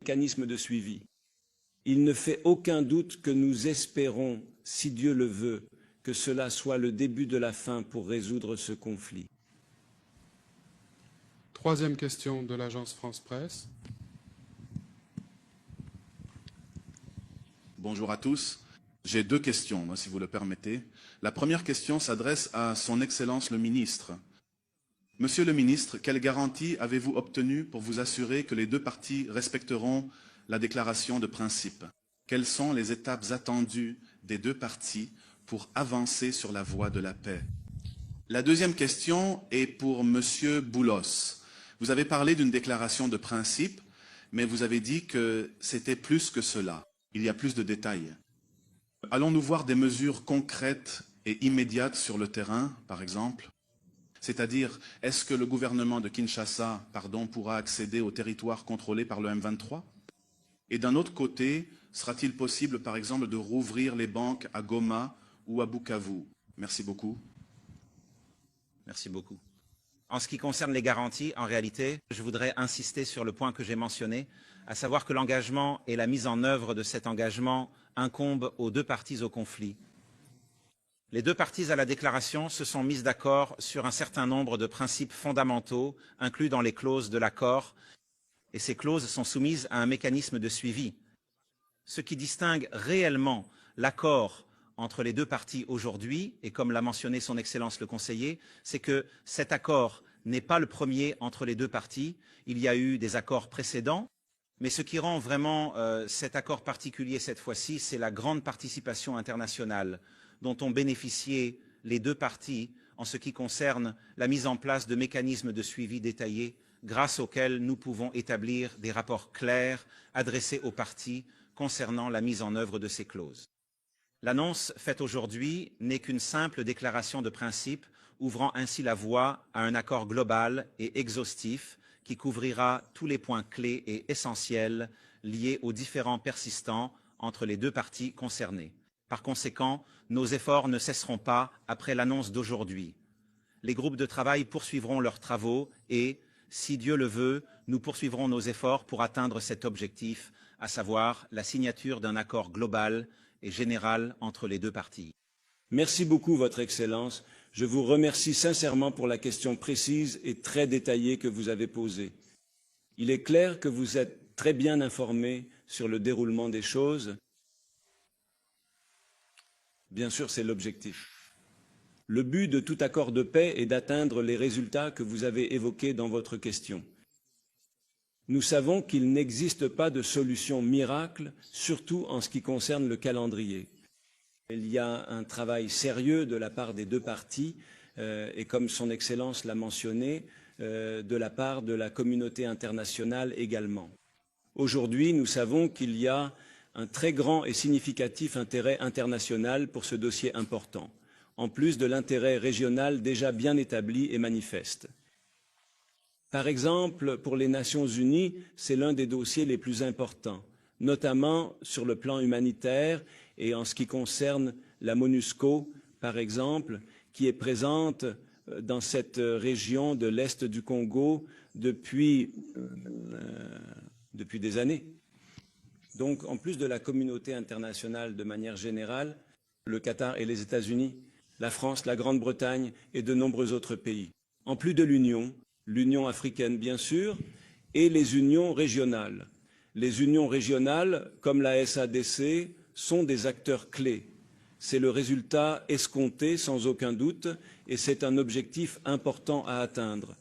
mécanisme de suivi. Il ne fait aucun doute que nous espérons, si Dieu le veut, que cela soit le début de la fin pour résoudre ce conflit. Troisième question de l'agence France-Presse. Bonjour à tous. J'ai deux questions, si vous le permettez. La première question s'adresse à son Excellence le ministre. Monsieur le ministre, quelles garanties avez-vous obtenues pour vous assurer que les deux parties respecteront la déclaration de principe? Quelles sont les étapes attendues des deux parties pour avancer sur la voie de la paix? La deuxième question est pour Monsieur Boulos. Vous avez parlé d'une déclaration de principe, mais vous avez dit que c'était plus que cela. Il y a plus de détails. Allons-nous voir des mesures concrètes et immédiates sur le terrain, par exemple? C'est-à-dire, est-ce que le gouvernement de Kinshasa, pourra accéder au territoire contrôlé par le M23? Et d'un autre côté, sera-t-il possible, par exemple, de rouvrir les banques à Goma ou à Bukavu? Merci beaucoup. Merci beaucoup. En ce qui concerne les garanties, en réalité, je voudrais insister sur le point que j'ai mentionné, à savoir que l'engagement et la mise en œuvre de cet engagement incombent aux deux parties au conflit. Les deux parties à la déclaration se sont mises d'accord sur un certain nombre de principes fondamentaux inclus dans les clauses de l'accord, et ces clauses sont soumises à un mécanisme de suivi. Ce qui distingue réellement l'accord entre les deux parties aujourd'hui, et comme l'a mentionné son Excellence le conseiller, c'est que cet accord n'est pas le premier entre les deux parties. Il y a eu des accords précédents, mais ce qui rend vraiment cet accord particulier cette fois-ci, c'est la grande participation internationale dont ont bénéficié les deux parties en ce qui concerne la mise en place de mécanismes de suivi détaillés grâce auxquels nous pouvons établir des rapports clairs adressés aux parties concernant la mise en œuvre de ces clauses. L'annonce faite aujourd'hui n'est qu'une simple déclaration de principe ouvrant ainsi la voie à un accord global et exhaustif qui couvrira tous les points clés et essentiels liés aux différends persistants entre les deux parties concernées. Par conséquent, nos efforts ne cesseront pas après l'annonce d'aujourd'hui. Les groupes de travail poursuivront leurs travaux et, si Dieu le veut, nous poursuivrons nos efforts pour atteindre cet objectif, à savoir la signature d'un accord global et général entre les deux parties. Merci beaucoup, Votre Excellence. Je vous remercie sincèrement pour la question précise et très détaillée que vous avez posée. Il est clair que vous êtes très bien informé sur le déroulement des choses. Bien sûr, c'est l'objectif. Le but de tout accord de paix est d'atteindre les résultats que vous avez évoqués dans votre question. Nous savons qu'il n'existe pas de solution miracle, surtout en ce qui concerne le calendrier. Il y a un travail sérieux de la part des deux parties, et comme son Excellence l'a mentionné, de la part de la communauté internationale également. Aujourd'hui, nous savons qu'il y a un très grand et significatif intérêt international pour ce dossier important, en plus de l'intérêt régional déjà bien établi et manifeste. Par exemple, pour les Nations Unies, c'est l'un des dossiers les plus importants, notamment sur le plan humanitaire et en ce qui concerne la MONUSCO, par exemple, qui est présente dans cette région de l'Est du Congo depuis des années. Donc, en plus de la communauté internationale de manière générale, le Qatar et les États-Unis, la France, la Grande-Bretagne et de nombreux autres pays. En plus de l'Union africaine bien sûr, et les unions régionales. Les unions régionales, comme la SADC, sont des acteurs clés. C'est le résultat escompté sans aucun doute et c'est un objectif important à atteindre.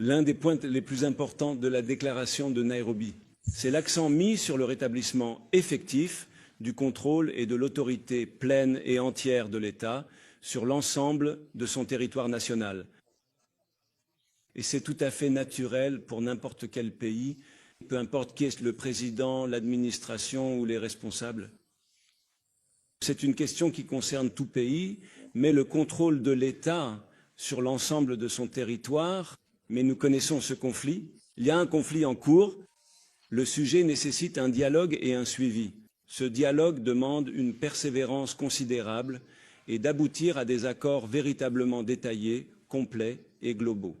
L'un des points les plus importants de la déclaration de Nairobi. C'est l'accent mis sur le rétablissement effectif du contrôle et de l'autorité pleine et entière de l'État sur l'ensemble de son territoire national. Et c'est tout à fait naturel pour n'importe quel pays, peu importe qui est le président, l'administration ou les responsables. C'est une question qui concerne tout pays, mais le contrôle de l'État sur l'ensemble de son territoire, mais nous connaissons ce conflit. Il y a un conflit en cours. Le sujet nécessite un dialogue et un suivi. Ce dialogue demande une persévérance considérable et d'aboutir à des accords véritablement détaillés, complets et globaux.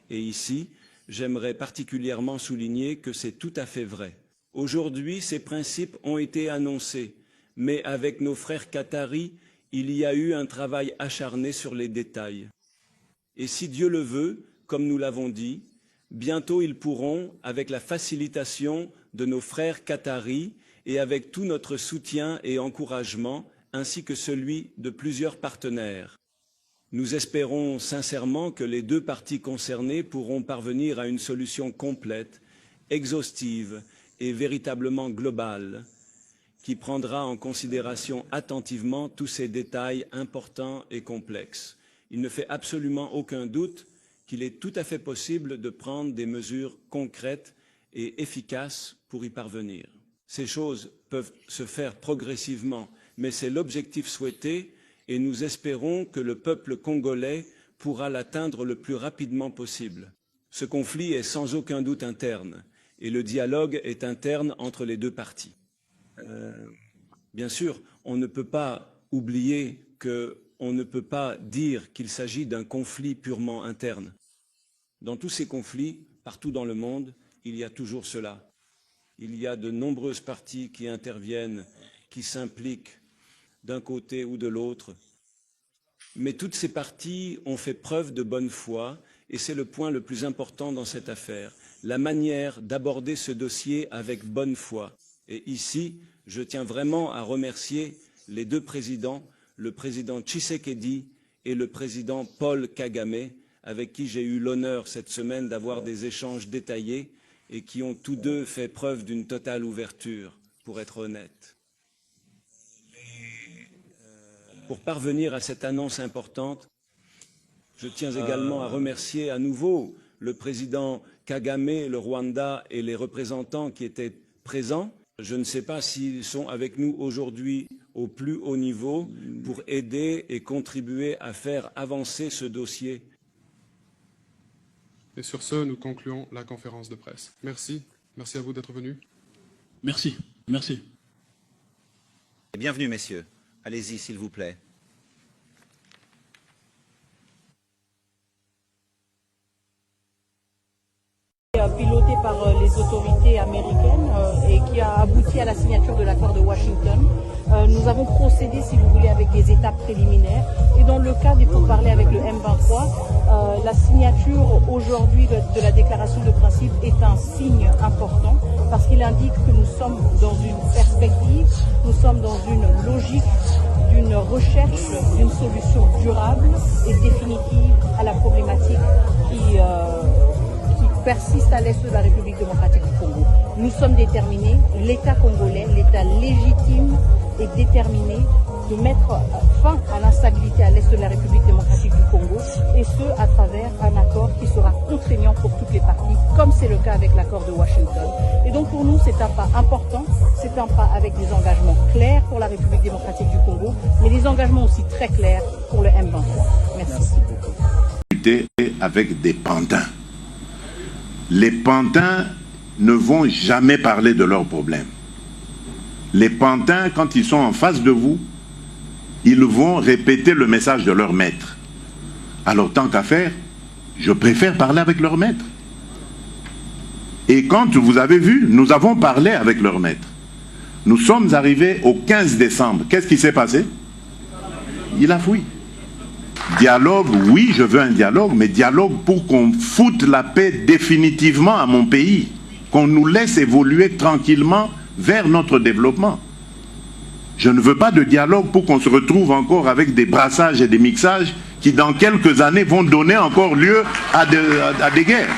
Et ici, j'aimerais particulièrement souligner que c'est tout à fait vrai. Aujourd'hui, ces principes ont été annoncés, mais avec nos frères qataris, il y a eu un travail acharné sur les détails. Et si Dieu le veut, comme nous l'avons dit, bientôt ils pourront, avec la facilitation de nos frères qataris et avec tout notre soutien et encouragement, ainsi que celui de plusieurs partenaires. Nous espérons sincèrement que les deux parties concernées pourront parvenir à une solution complète, exhaustive et véritablement globale, qui prendra en considération attentivement tous ces détails importants et complexes. Il ne fait absolument aucun doute qu'il est tout à fait possible de prendre des mesures concrètes et efficaces pour y parvenir. Ces choses peuvent se faire progressivement, mais c'est l'objectif souhaité et nous espérons que le peuple congolais pourra l'atteindre le plus rapidement possible. Ce conflit est sans aucun doute interne et le dialogue est interne entre les deux parties. Bien sûr, on ne peut pas oublier qu'on ne peut pas dire qu'il s'agit d'un conflit purement interne. Dans tous ces conflits, partout dans le monde, il y a toujours cela. Il y a de nombreuses parties qui interviennent, qui s'impliquent d'un côté ou de l'autre. Mais toutes ces parties ont fait preuve de bonne foi et c'est le point le plus important dans cette affaire, la manière d'aborder ce dossier avec bonne foi. Et ici, je tiens vraiment à remercier les deux présidents, le président Tshisekedi et le président Paul Kagame, avec qui j'ai eu l'honneur cette semaine d'avoir des échanges détaillés et qui ont tous deux fait preuve d'une totale ouverture, pour être honnête. Pour parvenir à cette annonce importante, je tiens également à remercier à nouveau le président Kagame, le Rwanda et les représentants qui étaient présents. Je ne sais pas s'ils sont avec nous aujourd'hui au plus haut niveau pour aider et contribuer à faire avancer ce dossier. Et sur ce, nous concluons la conférence de presse. Merci. Merci à vous d'être venus. Merci. Merci. Bienvenue, messieurs. Allez-y, s'il vous plaît. Piloté par les autorités américaines et qui a abouti à la signature de l'accord de Washington. Nous avons procédé, si vous voulez, avec des étapes préliminaires. Et dans le cas des pourparlers avec le M23, la signature aujourd'hui de la déclaration de principe est un signe important parce qu'il indique que nous sommes dans une perspective, nous sommes dans une logique d'une recherche d'une solution durable et définitive à la problématique qui persiste à l'est de la République démocratique du Congo. Nous sommes déterminés, l'État congolais, l'État légitime est déterminé de mettre fin à l'instabilité à l'est de la République démocratique du Congo et ce à travers un accord qui sera contraignant pour toutes les parties comme c'est le cas avec l'accord de Washington. Et donc pour nous c'est un pas important, c'est un pas avec des engagements clairs pour la République démocratique du Congo mais des engagements aussi très clairs pour le M23. Merci beaucoup. Avec des pantins. Les pantins ne vont jamais parler de leurs problèmes. Les pantins, quand ils sont en face de vous, ils vont répéter le message de leur maître. Alors tant qu'à faire, je préfère parler avec leur maître. Et quand vous avez vu, nous avons parlé avec leur maître. Nous sommes arrivés au 15 décembre. Qu'est-ce qui s'est passé? Il a fui. Dialogue, oui, je veux un dialogue, mais dialogue pour qu'on foute la paix définitivement à mon pays, qu'on nous laisse évoluer tranquillement vers notre développement. Je ne veux pas de dialogue pour qu'on se retrouve encore avec des brassages et des mixages qui dans quelques années vont donner encore lieu à des guerres.